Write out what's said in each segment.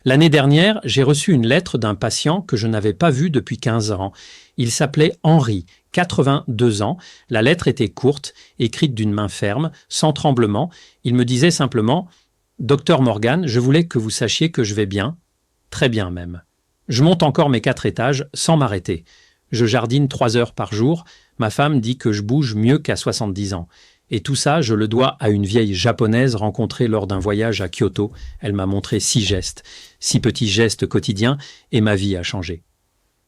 L'année dernière, j'ai reçu une lettre d'un patient que je n'avais pas vu depuis 15 ans. Il s'appelait Henri, 82 ans. La lettre était courte, écrite d'une main ferme, sans tremblement. Il me disait simplement « Docteur Morgan, je voulais que vous sachiez que je vais bien, très bien même. Je monte encore mes 4 étages sans m'arrêter. Je jardine 3 heures par jour. Ma femme dit que je bouge mieux qu'à 70 ans. Et tout ça, je le dois à une vieille japonaise rencontrée lors d'un voyage à Kyoto. Elle m'a montré 6 gestes, 6 petits gestes quotidiens, et ma vie a changé. »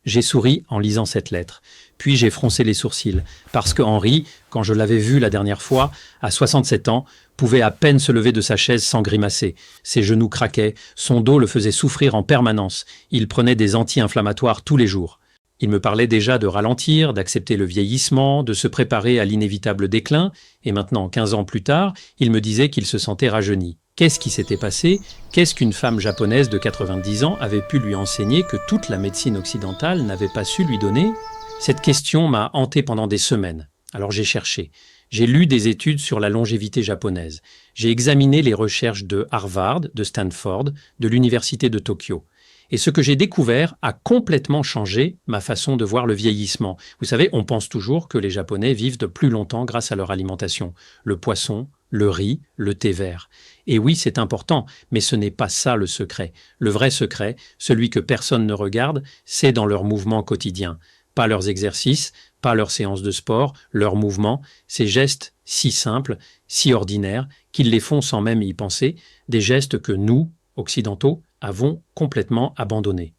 J'ai souri en lisant cette lettre. Puis j'ai froncé les sourcils, parce que Henri, quand je l'avais vu la dernière fois, à 67 ans, pouvait à peine se lever de sa chaise sans grimacer. Ses genoux craquaient, son dos le faisait souffrir en permanence. Il prenait des anti-inflammatoires tous les jours. Il me parlait déjà de ralentir, d'accepter le vieillissement, de se préparer à l'inévitable déclin, et maintenant, 15 ans plus tard, il me disait qu'il se sentait rajeuni. Qu'est-ce qui s'était passé? Qu'est-ce qu'une femme japonaise de 90 ans avait pu lui enseigner que toute la médecine occidentale n'avait pas su lui donner? Cette question m'a hanté pendant des semaines. Alors j'ai cherché. J'ai lu des études sur la longévité japonaise. J'ai examiné les recherches de Harvard, de Stanford, de l'université de Tokyo. Et ce que j'ai découvert a complètement changé ma façon de voir le vieillissement. Vous savez, on pense toujours que les Japonais vivent de plus longtemps grâce à leur alimentation. Le poisson, le riz, le thé vert. Et oui, c'est important, mais ce n'est pas ça le secret. Le vrai secret, celui que personne ne regarde, c'est dans leurs mouvements quotidiens. Pas leurs exercices, pas leurs séances de sport, leurs mouvements, ces gestes si simples, si ordinaires, qu'ils les font sans même y penser, des gestes que nous, occidentaux, avons complètement abandonnés.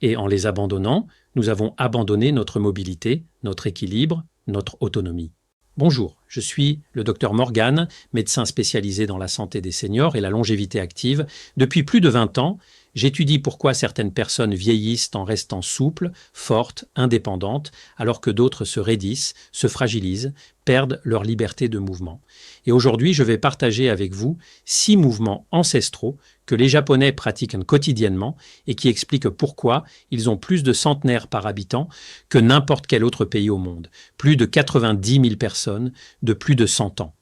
Et en les abandonnant, nous avons abandonné notre mobilité, notre équilibre, notre autonomie. Bonjour, je suis le Dr Morgan, médecin spécialisé dans la santé des seniors et la longévité active. Depuis plus de 20 ans, j'étudie pourquoi certaines personnes vieillissent en restant souples, fortes, indépendantes, alors que d'autres se raidissent, se fragilisent, perdent leur liberté de mouvement. Et aujourd'hui, je vais partager avec vous 6 mouvements ancestraux que les Japonais pratiquent quotidiennement et qui expliquent pourquoi ils ont plus de centenaires par habitant que n'importe quel autre pays au monde. Plus de 90 000 personnes de plus de 100 ans.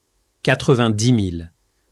90 000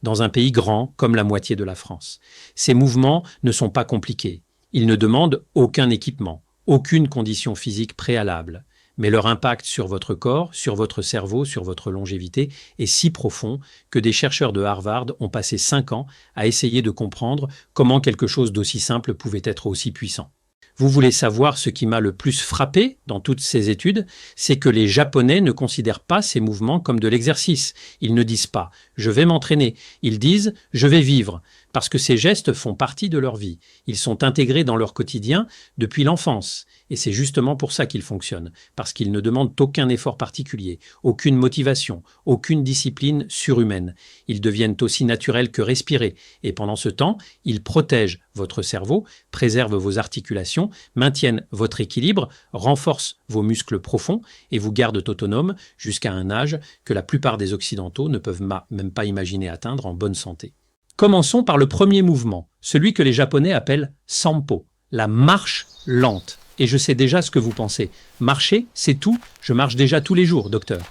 dans un pays grand comme la moitié de la France. Ces mouvements ne sont pas compliqués. Ils ne demandent aucun équipement, aucune condition physique préalable. Mais leur impact sur votre corps, sur votre cerveau, sur votre longévité est si profond que des chercheurs de Harvard ont passé 5 ans à essayer de comprendre comment quelque chose d'aussi simple pouvait être aussi puissant. Vous voulez savoir ce qui m'a le plus frappé dans toutes ces études? C'est que les Japonais ne considèrent pas ces mouvements comme de l'exercice. Ils ne disent pas « je vais m'entraîner », ils disent « je vais vivre », parce que ces gestes font partie de leur vie. Ils sont intégrés dans leur quotidien depuis l'enfance. Et c'est justement pour ça qu'ils fonctionnent, parce qu'ils ne demandent aucun effort particulier, aucune motivation, aucune discipline surhumaine. Ils deviennent aussi naturels que respirer, et pendant ce temps, ils protègent votre cerveau, préservent vos articulations, maintiennent votre équilibre, renforcent vos muscles profonds et vous gardent autonome jusqu'à un âge que la plupart des Occidentaux ne peuvent même pas imaginer atteindre en bonne santé. Commençons par le premier mouvement, celui que les Japonais appellent Sampo, la marche lente. Et je sais déjà ce que vous pensez. Marcher, c'est tout? Je marche déjà tous les jours, docteur.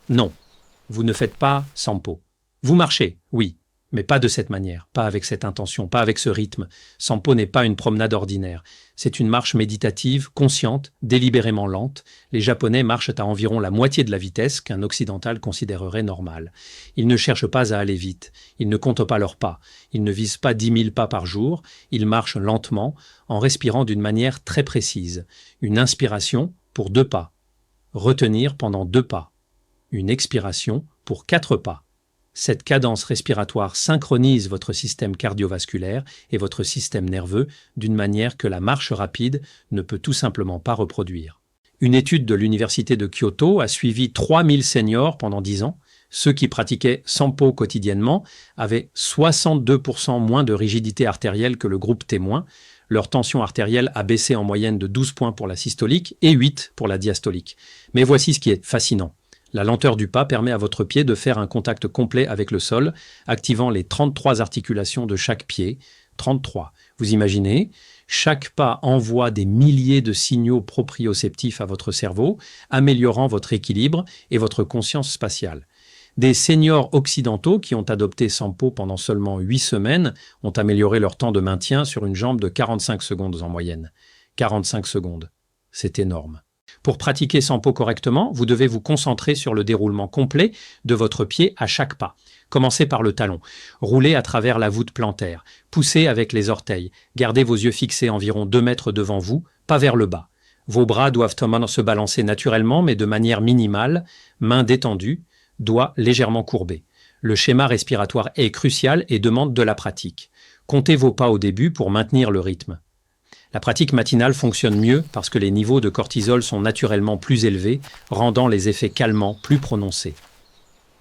Non, vous ne faites pas Sampo. Vous marchez, oui, mais pas de cette manière, pas avec cette intention, pas avec ce rythme. Sampo n'est pas une promenade ordinaire. C'est une marche méditative, consciente, délibérément lente. Les Japonais marchent à environ la moitié de la vitesse qu'un occidental considérerait normale. Ils ne cherchent pas à aller vite. Ils ne comptent pas leurs pas. Ils ne visent pas 10 000 pas par jour. Ils marchent lentement, en respirant d'une manière très précise. Une inspiration pour 2 pas. Retenir pendant 2 pas. Une expiration pour 4 pas. Cette cadence respiratoire synchronise votre système cardiovasculaire et votre système nerveux d'une manière que la marche rapide ne peut tout simplement pas reproduire. Une étude de l'université de Kyoto a suivi 3000 seniors pendant 10 ans. Ceux qui pratiquaient Sampo quotidiennement avaient 62% moins de rigidité artérielle que le groupe témoin. Leur tension artérielle a baissé en moyenne de 12 points pour la systolique et 8 pour la diastolique. Mais voici ce qui est fascinant. La lenteur du pas permet à votre pied de faire un contact complet avec le sol, activant les 33 articulations de chaque pied. 33. Vous imaginez? Chaque pas envoie des milliers de signaux proprioceptifs à votre cerveau, améliorant votre équilibre et votre conscience spatiale. Des seniors occidentaux qui ont adopté Sampo pendant seulement 8 semaines ont amélioré leur temps de maintien sur une jambe de 45 secondes en moyenne. 45 secondes, c'est énorme. Pour pratiquer Sampo correctement, vous devez vous concentrer sur le déroulement complet de votre pied à chaque pas. Commencez par le talon. Roulez à travers la voûte plantaire. Poussez avec les orteils. Gardez vos yeux fixés environ 2 mètres devant vous, pas vers le bas. Vos bras doivent se balancer naturellement, mais de manière minimale, mains détendues, doigts légèrement courbés. Le schéma respiratoire est crucial et demande de la pratique. Comptez vos pas au début pour maintenir le rythme. La pratique matinale fonctionne mieux parce que les niveaux de cortisol sont naturellement plus élevés, rendant les effets calmants plus prononcés.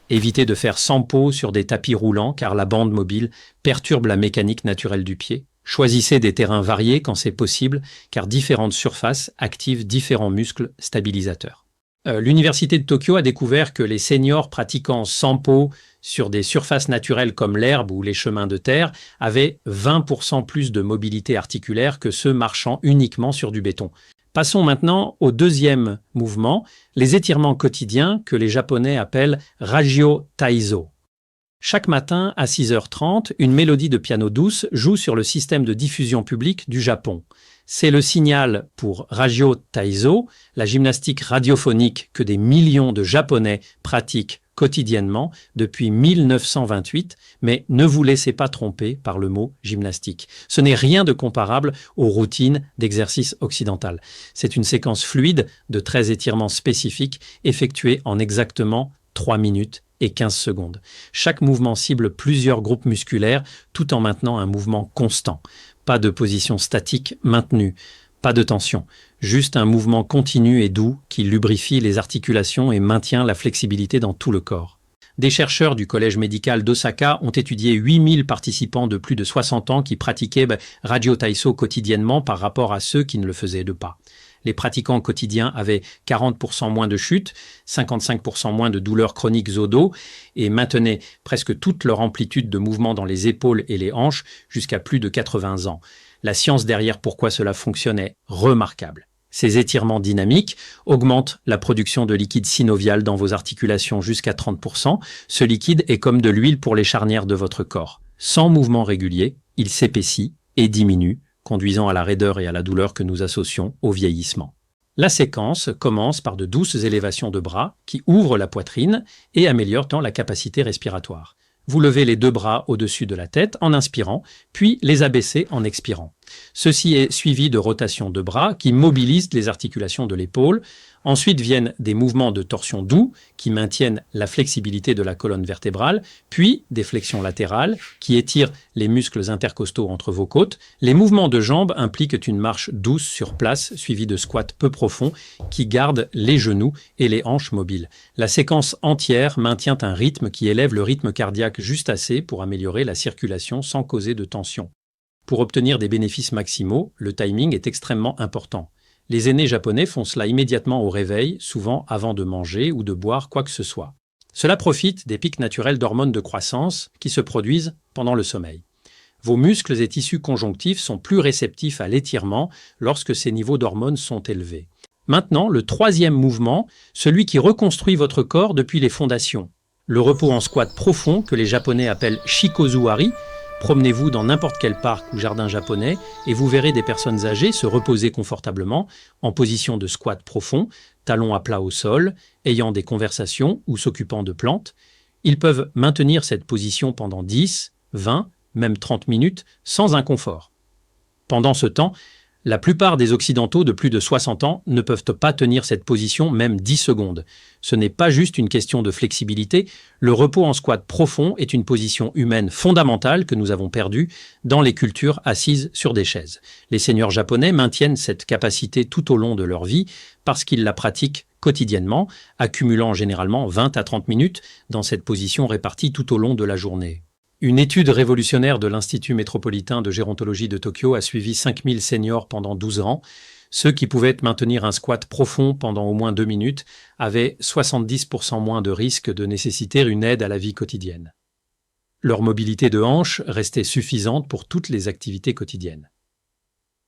Évitez de faire Sampo sur des tapis roulants car la bande mobile perturbe la mécanique naturelle du pied. Choisissez des terrains variés quand c'est possible car différentes surfaces activent différents muscles stabilisateurs. L'Université de Tokyo a découvert que les seniors pratiquant Sampo sur des surfaces naturelles comme l'herbe ou les chemins de terre avaient 20% plus de mobilité articulaire que ceux marchant uniquement sur du béton. Passons maintenant au deuxième mouvement, les étirements quotidiens que les Japonais appellent Rajyo Taiso. Chaque matin à 6h30, une mélodie de piano douce joue sur le système de diffusion publique du Japon. C'est le signal pour Rajyo Taiso, la gymnastique radiophonique que des millions de Japonais pratiquent quotidiennement depuis 1928, mais ne vous laissez pas tromper par le mot gymnastique. Ce n'est rien de comparable aux routines d'exercice occidental. C'est une séquence fluide de 13 étirements spécifiques effectués en exactement 3 minutes et 15 secondes. Chaque mouvement cible plusieurs groupes musculaires tout en maintenant un mouvement constant. Pas de position statique maintenue, pas de tension, juste un mouvement continu et doux qui lubrifie les articulations et maintient la flexibilité dans tout le corps. Des chercheurs du collège médical d'Osaka ont étudié 8000 participants de plus de 60 ans qui pratiquaient Rajyo Taiso quotidiennement par rapport à ceux qui ne le faisaient pas. Les pratiquants quotidiens avaient 40% moins de chutes, 55% moins de douleurs chroniques au dos et maintenaient presque toute leur amplitude de mouvement dans les épaules et les hanches jusqu'à plus de 80 ans. La science derrière pourquoi cela fonctionne est remarquable. Ces étirements dynamiques augmentent la production de liquide synovial dans vos articulations jusqu'à 30%. Ce liquide est comme de l'huile pour les charnières de votre corps. Sans mouvement régulier, il s'épaissit et diminue, conduisant à la raideur et à la douleur que nous associons au vieillissement. La séquence commence par de douces élévations de bras qui ouvrent la poitrine et améliorent la capacité respiratoire. Vous levez les 2 bras au-dessus de la tête en inspirant, puis les abaissez en expirant. Ceci est suivi de rotations de bras qui mobilisent les articulations de l'épaule. Ensuite viennent des mouvements de torsion doux qui maintiennent la flexibilité de la colonne vertébrale, puis des flexions latérales qui étirent les muscles intercostaux entre vos côtes. Les mouvements de jambes impliquent une marche douce sur place, suivie de squats peu profonds qui gardent les genoux et les hanches mobiles. La séquence entière maintient un rythme qui élève le rythme cardiaque juste assez pour améliorer la circulation sans causer de tension. Pour obtenir des bénéfices maximaux, le timing est extrêmement important. Les aînés japonais font cela immédiatement au réveil, souvent avant de manger ou de boire quoi que ce soit. Cela profite des pics naturels d'hormones de croissance qui se produisent pendant le sommeil. Vos muscles et tissus conjonctifs sont plus réceptifs à l'étirement lorsque ces niveaux d'hormones sont élevés. Maintenant, le troisième mouvement, celui qui reconstruit votre corps depuis les fondations. Le repos en squat profond, que les Japonais appellent Shikozuari. Promenez-vous dans n'importe quel parc ou jardin japonais et vous verrez des personnes âgées se reposer confortablement en position de squat profond, talons à plat au sol, ayant des conversations ou s'occupant de plantes. Ils peuvent maintenir cette position pendant 10, 20, même 30 minutes sans inconfort. Pendant ce temps, la plupart des Occidentaux de plus de 60 ans ne peuvent pas tenir cette position même 10 secondes. Ce n'est pas juste une question de flexibilité, le repos en squat profond est une position humaine fondamentale que nous avons perdue dans les cultures assises sur des chaises. Les seniors japonais maintiennent cette capacité tout au long de leur vie parce qu'ils la pratiquent quotidiennement, accumulant généralement 20 à 30 minutes dans cette position répartie tout au long de la journée. Une étude révolutionnaire de l'Institut métropolitain de gérontologie de Tokyo a suivi 5000 seniors pendant 12 ans. Ceux qui pouvaient maintenir un squat profond pendant au moins 2 minutes avaient 70% moins de risque de nécessiter une aide à la vie quotidienne. Leur mobilité de hanche restait suffisante pour toutes les activités quotidiennes.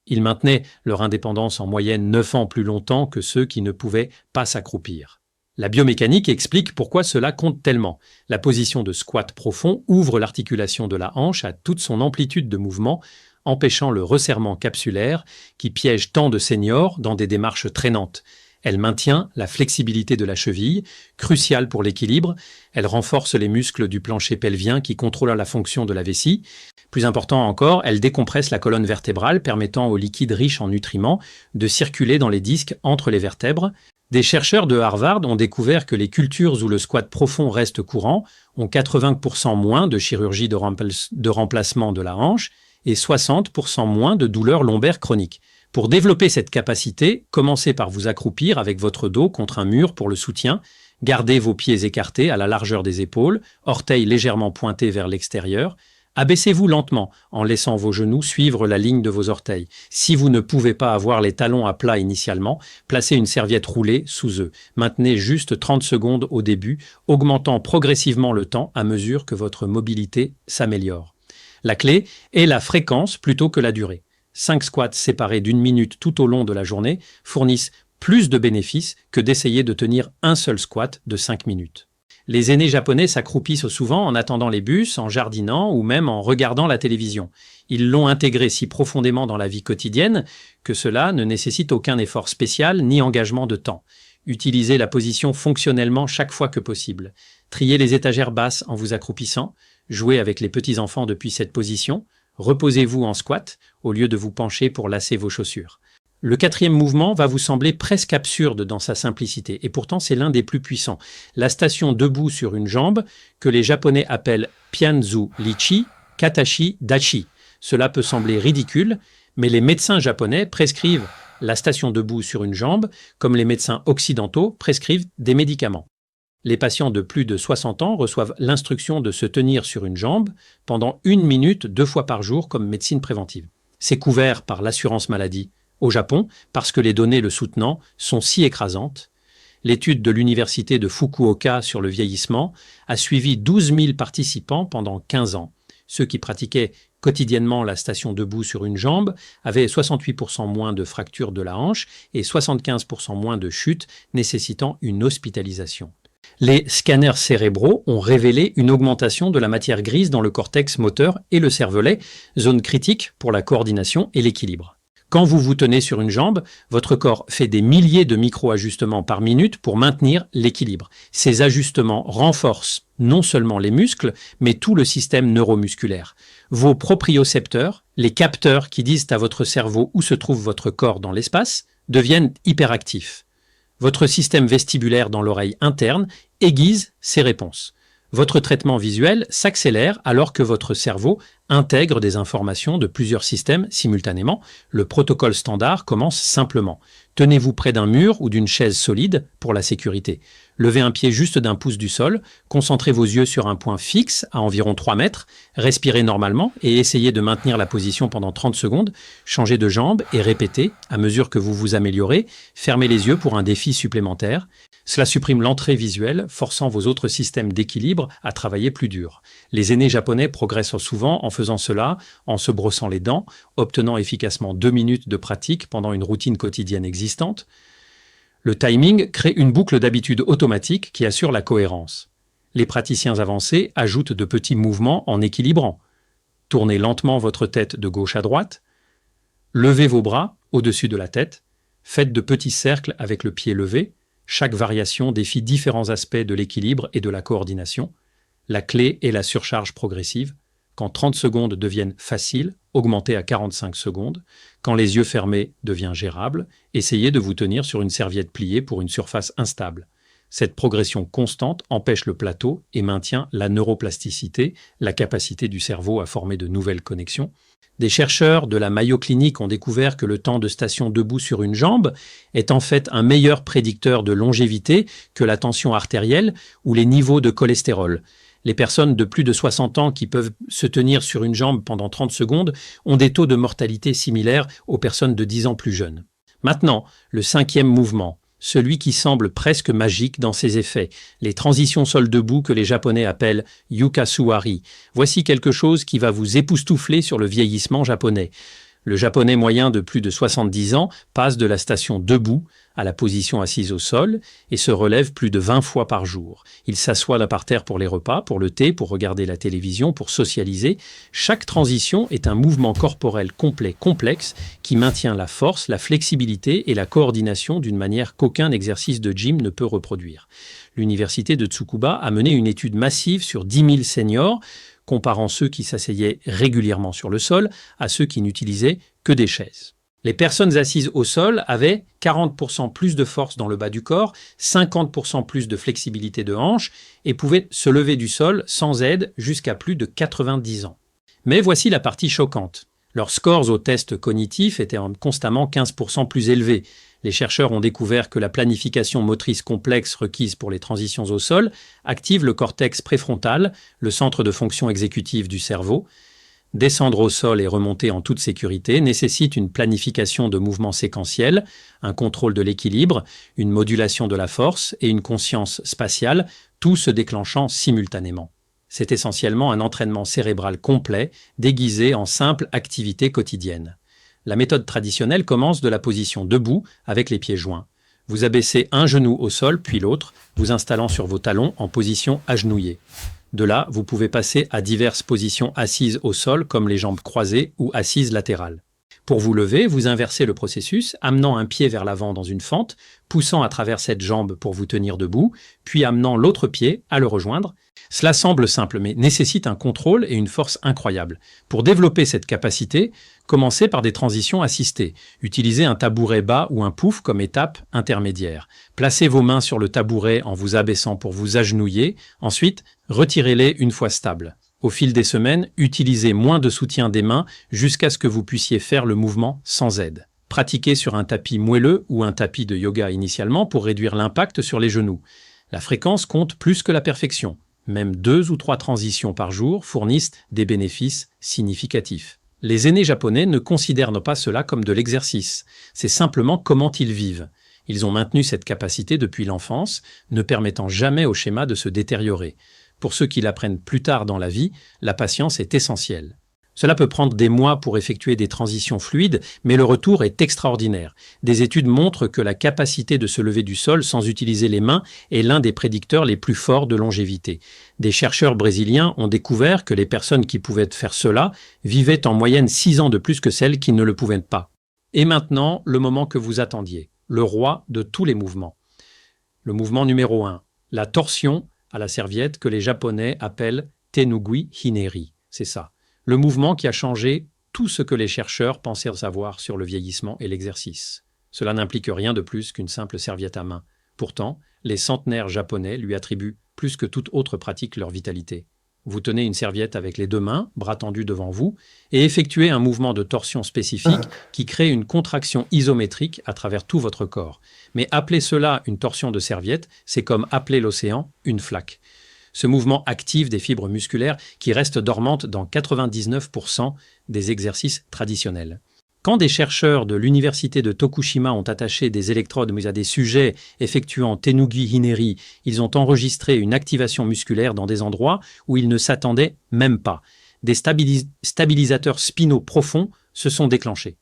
Ils maintenaient leur indépendance en moyenne 9 ans plus longtemps que ceux qui ne pouvaient pas s'accroupir. La biomécanique explique pourquoi cela compte tellement. La position de squat profond ouvre l'articulation de la hanche à toute son amplitude de mouvement, empêchant le resserrement capsulaire qui piège tant de seniors dans des démarches traînantes. Elle maintient la flexibilité de la cheville, cruciale pour l'équilibre. Elle renforce les muscles du plancher pelvien qui contrôlent la fonction de la vessie. Plus important encore, elle décompresse la colonne vertébrale, permettant au liquide riche en nutriments de circuler dans les disques entre les vertèbres. Des chercheurs de Harvard ont découvert que les cultures où le squat profond reste courant ont 80% moins de chirurgie de remplacement de la hanche et 60% moins de douleurs lombaires chroniques. Pour développer cette capacité, commencez par vous accroupir avec votre dos contre un mur pour le soutien. Gardez vos pieds écartés à la largeur des épaules, orteils légèrement pointés vers l'extérieur. Abaissez-vous lentement en laissant vos genoux suivre la ligne de vos orteils. Si vous ne pouvez pas avoir les talons à plat initialement, placez une serviette roulée sous eux. Maintenez juste 30 secondes au début, augmentant progressivement le temps à mesure que votre mobilité s'améliore. La clé est la fréquence plutôt que la durée. 5 squats séparés d'1 minute tout au long de la journée fournissent plus de bénéfices que d'essayer de tenir un seul squat de 5 minutes. Les aînés japonais s'accroupissent souvent en attendant les bus, en jardinant ou même en regardant la télévision. Ils l'ont intégré si profondément dans la vie quotidienne que cela ne nécessite aucun effort spécial ni engagement de temps. Utilisez la position fonctionnellement chaque fois que possible. Triez les étagères basses en vous accroupissant. Jouez avec les petits-enfants depuis cette position. Reposez-vous en squat au lieu de vous pencher pour lasser vos chaussures. Le 4e mouvement va vous sembler presque absurde dans sa simplicité, et pourtant c'est l'un des plus puissants. La station debout sur une jambe, que les Japonais appellent Pianzu Lichi, Katashi Dachi. Cela peut sembler ridicule, mais les médecins japonais prescrivent la station debout sur une jambe, comme les médecins occidentaux prescrivent des médicaments. Les patients de plus de 60 ans reçoivent l'instruction de se tenir sur une jambe pendant 1 minute 2 fois par jour comme médecine préventive. C'est couvert par l'assurance maladie. Au Japon, parce que les données le soutenant sont si écrasantes, l'étude de l'université de Fukuoka sur le vieillissement a suivi 12 000 participants pendant 15 ans. Ceux qui pratiquaient quotidiennement la station debout sur une jambe avaient 68% moins de fractures de la hanche et 75% moins de chutes nécessitant une hospitalisation. Les scanners cérébraux ont révélé une augmentation de la matière grise dans le cortex moteur et le cervelet, zone critique pour la coordination et l'équilibre. Quand vous vous tenez sur une jambe, votre corps fait des milliers de micro-ajustements par minute pour maintenir l'équilibre. Ces ajustements renforcent non seulement les muscles, mais tout le système neuromusculaire. Vos propriocepteurs, les capteurs qui disent à votre cerveau où se trouve votre corps dans l'espace, deviennent hyperactifs. Votre système vestibulaire dans l'oreille interne aiguise ces réponses. Votre traitement visuel s'accélère alors que votre cerveau intègre des informations de plusieurs systèmes simultanément. Le protocole standard commence simplement. Tenez-vous près d'un mur ou d'une chaise solide pour la sécurité. Levez un pied juste d'1 pouce du sol, concentrez vos yeux sur un point fixe à environ 3 mètres, respirez normalement et essayez de maintenir la position pendant 30 secondes, changez de jambe et répétez à mesure que vous vous améliorez, fermez les yeux pour un défi supplémentaire. Cela supprime l'entrée visuelle, forçant vos autres systèmes d'équilibre à travailler plus dur. Les aînés japonais progressent souvent en faisant cela, en se brossant les dents, obtenant efficacement 2 minutes de pratique pendant une routine quotidienne existante. Le timing crée une boucle d'habitude automatique qui assure la cohérence. Les praticiens avancés ajoutent de petits mouvements en équilibrant. Tournez lentement votre tête de gauche à droite. Levez vos bras au-dessus de la tête. Faites de petits cercles avec le pied levé. Chaque variation défie différents aspects de l'équilibre et de la coordination. La clé est la surcharge progressive. Quand 30 secondes deviennent faciles, augmentez à 45 secondes. Quand les yeux fermés devient gérable, essayez de vous tenir sur une serviette pliée pour une surface instable. Cette progression constante empêche le plateau et maintient la neuroplasticité, la capacité du cerveau à former de nouvelles connexions. Des chercheurs de la Mayo Clinic ont découvert que le temps de station debout sur une jambe est en fait un meilleur prédicteur de longévité que la tension artérielle ou les niveaux de cholestérol. Les personnes de plus de 60 ans qui peuvent se tenir sur une jambe pendant 30 secondes ont des taux de mortalité similaires aux personnes de 10 ans plus jeunes. Maintenant, le 5e mouvement, celui qui semble presque magique dans ses effets, les transitions sol debout que les Japonais appellent Yukasuari. Voici quelque chose qui va vous époustoufler sur le vieillissement japonais. Le Japonais moyen de plus de 70 ans passe de la station debout à la position assise au sol et se relève plus de 20 fois par jour. Il s'assoit là par terre pour les repas, pour le thé, pour regarder la télévision, pour socialiser. Chaque transition est un mouvement corporel complet, complexe, qui maintient la force, la flexibilité et la coordination d'une manière qu'aucun exercice de gym ne peut reproduire. L'université de Tsukuba a mené une étude massive sur 10 000 seniors, comparant ceux qui s'asseyaient régulièrement sur le sol à ceux qui n'utilisaient que des chaises. Les personnes assises au sol avaient 40% plus de force dans le bas du corps, 50% plus de flexibilité de hanche et pouvaient se lever du sol sans aide jusqu'à plus de 90 ans. Mais voici la partie choquante. Leurs scores aux tests cognitifs étaient constamment 15% plus élevés. Les chercheurs ont découvert que la planification motrice complexe requise pour les transitions au sol active le cortex préfrontal, le centre de fonction exécutive du cerveau. Descendre au sol et remonter en toute sécurité nécessite une planification de mouvements séquentiels, un contrôle de l'équilibre, une modulation de la force et une conscience spatiale, tout se déclenchant simultanément. C'est essentiellement un entraînement cérébral complet, déguisé en simple activité quotidienne. La méthode traditionnelle commence de la position debout avec les pieds joints. Vous abaissez un genou au sol puis l'autre, vous installant sur vos talons en position agenouillée. De là, vous pouvez passer à diverses positions assises au sol comme les jambes croisées ou assises latérales. Pour vous lever, vous inversez le processus, amenant un pied vers l'avant dans une fente, poussant à travers cette jambe pour vous tenir debout, puis amenant l'autre pied à le rejoindre. Cela semble simple, mais nécessite un contrôle et une force incroyables. Pour développer cette capacité, commencez par des transitions assistées. Utilisez un tabouret bas ou un pouf comme étape intermédiaire. Placez vos mains sur le tabouret en vous abaissant pour vous agenouiller. Ensuite, retirez-les une fois stables. Au fil des semaines, utilisez moins de soutien des mains jusqu'à ce que vous puissiez faire le mouvement sans aide. Pratiquez sur un tapis moelleux ou un tapis de yoga initialement pour réduire l'impact sur les genoux. La fréquence compte plus que la perfection. Même 2 ou 3 transitions par jour fournissent des bénéfices significatifs. Les aînés japonais ne considèrent pas cela comme de l'exercice. C'est simplement comment ils vivent. Ils ont maintenu cette capacité depuis l'enfance, ne permettant jamais au schéma de se détériorer. Pour ceux qui l'apprennent plus tard dans la vie, la patience est essentielle. Cela peut prendre des mois pour effectuer des transitions fluides, mais le retour est extraordinaire. Des études montrent que la capacité de se lever du sol sans utiliser les mains est l'un des prédicteurs les plus forts de longévité. Des chercheurs brésiliens ont découvert que les personnes qui pouvaient faire cela vivaient en moyenne 6 ans de plus que celles qui ne le pouvaient pas. Et maintenant, le moment que vous attendiez, le roi de tous les mouvements. Le mouvement numéro 1, la torsion à la serviette que les Japonais appellent Tenugui Hineri. C'est ça. Le mouvement qui a changé tout ce que les chercheurs pensaient savoir sur le vieillissement et l'exercice. Cela n'implique rien de plus qu'une simple serviette à main. Pourtant, les centenaires japonais lui attribuent plus que toute autre pratique leur vitalité. Vous tenez une serviette avec les 2 mains, bras tendus devant vous, et effectuez un mouvement de torsion spécifique qui crée une contraction isométrique à travers tout votre corps. Mais appeler cela une torsion de serviette, c'est comme appeler l'océan une flaque. Ce mouvement active des fibres musculaires qui restent dormantes dans 99% des exercices traditionnels. Quand des chercheurs de l'université de Tokushima ont attaché des électrodes à des sujets effectuant Tenugui Hineri, ils ont enregistré une activation musculaire dans des endroits où ils ne s'attendaient même pas. Des stabilisateurs spinaux profonds se sont déclenchés.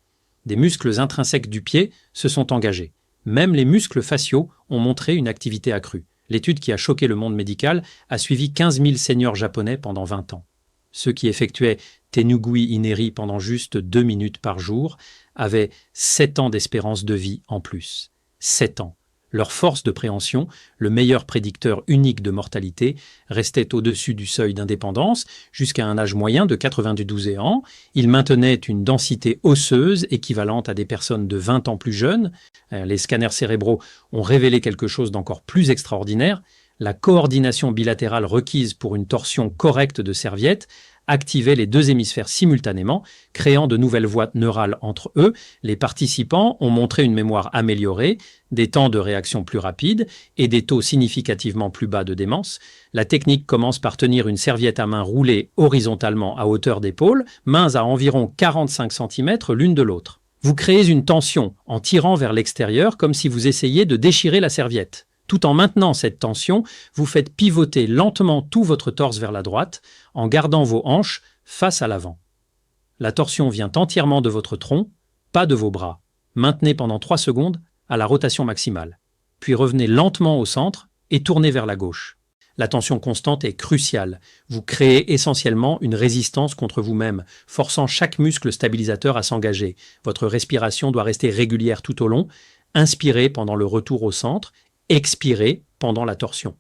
Des muscles intrinsèques du pied se sont engagés. Même les muscles faciaux ont montré une activité accrue. L'étude qui a choqué le monde médical a suivi 15 000 seniors japonais pendant 20 ans. Ceux qui effectuaient Tenugui Hineri pendant juste 2 minutes par jour avaient 7 ans d'espérance de vie en plus. 7 ans. Leur force de préhension, le meilleur prédicteur unique de mortalité, restait au-dessus du seuil d'indépendance jusqu'à un âge moyen de 92 ans. Ils maintenaient une densité osseuse équivalente à des personnes de 20 ans plus jeunes. Les scanners cérébraux ont révélé quelque chose d'encore plus extraordinaire. La coordination bilatérale requise pour une torsion correcte de serviette activait les 2 hémisphères simultanément, créant de nouvelles voies neurales entre eux. Les participants ont montré une mémoire améliorée, des temps de réaction plus rapides et des taux significativement plus bas de démence. La technique commence par tenir une serviette à main roulée horizontalement à hauteur d'épaule, mains à environ 45 cm l'une de l'autre. Vous créez une tension en tirant vers l'extérieur comme si vous essayiez de déchirer la serviette. Tout en maintenant cette tension, vous faites pivoter lentement tout votre torse vers la droite en gardant vos hanches face à l'avant. La torsion vient entièrement de votre tronc, pas de vos bras. Maintenez pendant 3 secondes à la rotation maximale. Puis revenez lentement au centre et tournez vers la gauche. La tension constante est cruciale. Vous créez essentiellement une résistance contre vous-même, forçant chaque muscle stabilisateur à s'engager. Votre respiration doit rester régulière tout au long. Inspirez pendant le retour au centre, expirez pendant la torsion.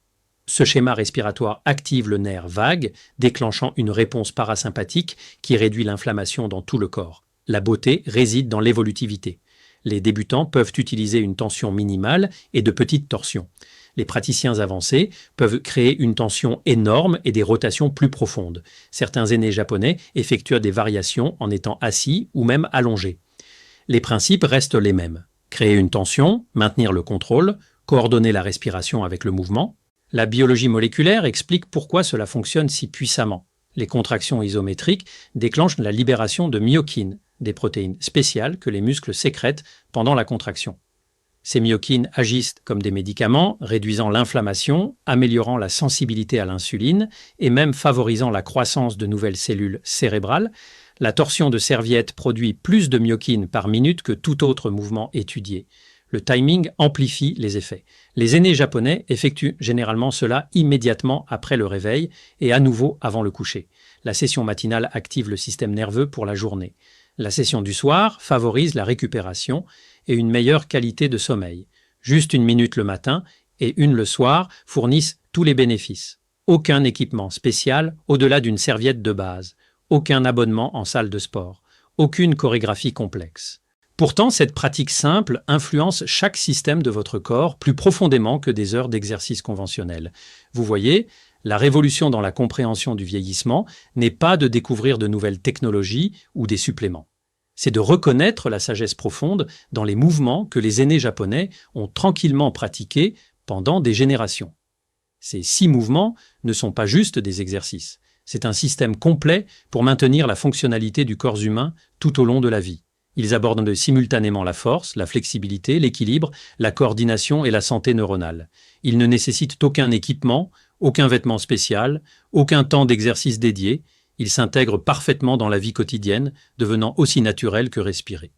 Ce schéma respiratoire active le nerf vague, déclenchant une réponse parasympathique qui réduit l'inflammation dans tout le corps. La beauté réside dans l'évolutivité. Les débutants peuvent utiliser une tension minimale et de petites torsions. Les praticiens avancés peuvent créer une tension énorme et des rotations plus profondes. Certains aînés japonais effectuent des variations en étant assis ou même allongés. Les principes restent les mêmes. Créer une tension, maintenir le contrôle, coordonner la respiration avec le mouvement. La biologie moléculaire explique pourquoi cela fonctionne si puissamment. Les contractions isométriques déclenchent la libération de myokines, des protéines spéciales que les muscles sécrètent pendant la contraction. Ces myokines agissent comme des médicaments, réduisant l'inflammation, améliorant la sensibilité à l'insuline et même favorisant la croissance de nouvelles cellules cérébrales. La torsion de serviette produit plus de myokines par minute que tout autre mouvement étudié. Le timing amplifie les effets. Les aînés japonais effectuent généralement cela immédiatement après le réveil et à nouveau avant le coucher. La session matinale active le système nerveux pour la journée. La session du soir favorise la récupération et une meilleure qualité de sommeil. Juste 1 minute le matin et 1 le soir fournissent tous les bénéfices. Aucun équipement spécial au-delà d'une serviette de base. Aucun abonnement en salle de sport. Aucune chorégraphie complexe. Pourtant, cette pratique simple influence chaque système de votre corps plus profondément que des heures d'exercice conventionnels. Vous voyez, la révolution dans la compréhension du vieillissement n'est pas de découvrir de nouvelles technologies ou des suppléments. C'est de reconnaître la sagesse profonde dans les mouvements que les aînés japonais ont tranquillement pratiqués pendant des générations. Ces 6 mouvements ne sont pas juste des exercices. C'est un système complet pour maintenir la fonctionnalité du corps humain tout au long de la vie. Ils abordent simultanément la force, la flexibilité, l'équilibre, la coordination et la santé neuronale. Ils ne nécessitent aucun équipement, aucun vêtement spécial, aucun temps d'exercice dédié. Ils s'intègrent parfaitement dans la vie quotidienne, devenant aussi naturels que respirer.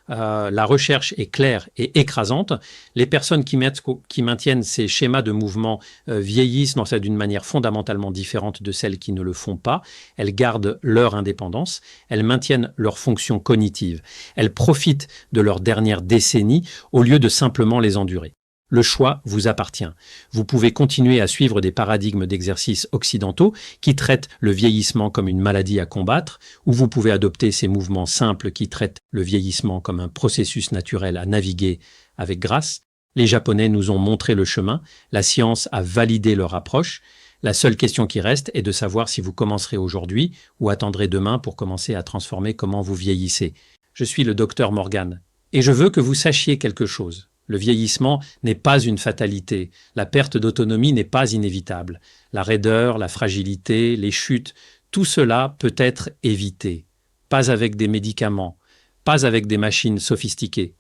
La recherche est claire et écrasante. Les personnes qui maintiennent ces schémas de mouvement vieillissent d'une manière fondamentalement différente de celles qui ne le font pas. Elles gardent leur indépendance, elles maintiennent leur fonction cognitive. Elles profitent de leurs dernières décennies au lieu de simplement les endurer. Le choix vous appartient. Vous pouvez continuer à suivre des paradigmes d'exercice occidentaux qui traitent le vieillissement comme une maladie à combattre, ou vous pouvez adopter ces mouvements simples qui traitent le vieillissement comme un processus naturel à naviguer avec grâce. Les Japonais nous ont montré le chemin, la science a validé leur approche. La seule question qui reste est de savoir si vous commencerez aujourd'hui ou attendrez demain pour commencer à transformer comment vous vieillissez. Je suis le docteur Morgan et je veux que vous sachiez quelque chose. Le vieillissement n'est pas une fatalité, la perte d'autonomie n'est pas inévitable. La raideur, la fragilité, les chutes, tout cela peut être évité. Pas avec des médicaments, pas avec des machines sophistiquées,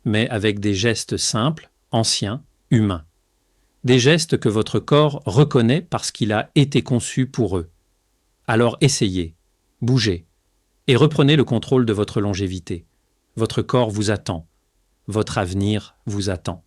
mais avec des gestes simples, anciens, humains. Des gestes que votre corps reconnaît parce qu'il a été conçu pour eux. Alors essayez, bougez, et reprenez le contrôle de votre longévité. Votre corps vous attend. Votre avenir vous attend.